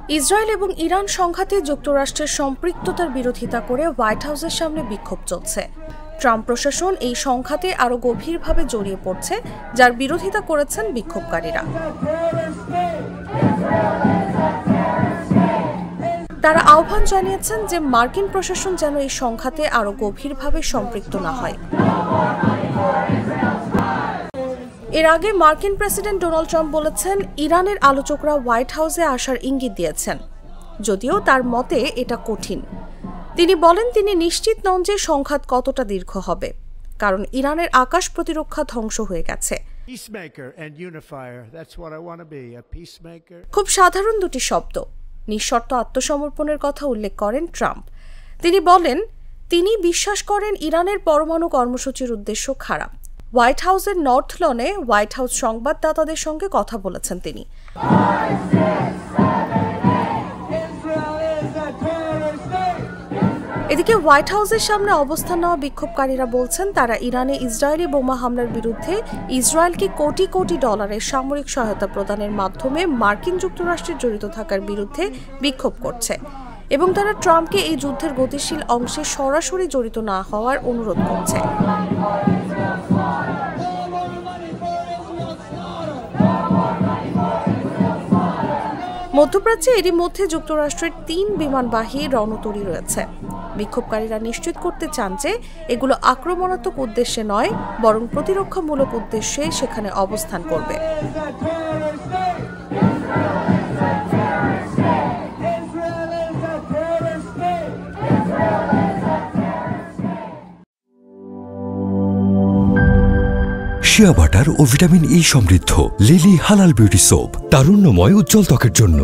Israel এবং Iran সংঘাতে যুক্তরাষ্ট্রের সম্পৃক্ততার বিরোধিতা করে হোয়াইট হাউসের সামনে বিক্ষোভ চলছে। ট্রাম্প প্রশাসন এই সংঘাতে আরও গভীরভাবে জড়িয়ে পড়ছে, যার বিরোধিতা করেছেন বিক্ষোভকারীরা। তারা আহ্বান জানিয়েছেন যে মার্কিন প্রশাসন যেন এই সংঘাতে আরও গভীরভাবে সম্পৃক্ত না হয়। এর আগে মার্কিন প্রেসিডেন্ট ডোনাল্ড ট্রাম্প বলেছেন, ইরানের আলোচকরা হোয়াইট হাউসে আসার ইঙ্গিত দিয়েছেন, যদিও তার মতে এটা কঠিন। তিনি বলেন তিনি নিশ্চিত নন যে সংঘাত কতটা দীর্ঘ হবে, কারণ ইরানের আকাশ প্রতিরক্ষা ধ্বংস হয়ে গেছে। খুব সাধারণ দুটি শব্দ, নিঃশর্ত আত্মসমর্পণের কথা উল্লেখ করেন ট্রাম্প। তিনি বলেন তিনি বিশ্বাস করেন ইরানের পরমাণু কর্মসূচির উদ্দেশ্য খারাপ। হোয়াইট হাউসের নর্থ লনে হোয়াইট হাউস সংবাদদাতাদের সঙ্গে কথা বলেছেন তিনি। এদিকে হোয়াইট হাউসের সামনে অবস্থান নেওয়া বিক্ষোভকারীরা বলছেন তারা ইরানে ইসরায়েলি বোমা হামলার বিরুদ্ধে ইসরায়েলকে কোটি কোটি ডলারের সামরিক সহায়তা প্রদানের মাধ্যমে মার্কিন যুক্তরাষ্ট্রের জড়িত থাকার বিরুদ্ধে বিক্ষোভ করছে এবং তারা ট্রাম্পকে এই যুদ্ধের গতিশীল অংশে সরাসরি জড়িত না হওয়ার অনুরোধ করছে। মধ্যপ্রাচ্যে এরই মধ্যে যুক্তরাষ্ট্রের 3 বিমানবাহী রণতরী রয়েছে। বিক্ষোভকারীরা নিশ্চিত করতে চান যে এগুলো আক্রমণাত্মক উদ্দেশ্যে নয়, বরং প্রতিরক্ষামূলক উদ্দেশ্যে সেখানে অবস্থান করবে। শিয়া বাটার ও ভিটামিন ই সমৃদ্ধ লিলি হালাল বিউটি সোপ, তারুণ্যময় উজ্জ্বল ত্বকের জন্য।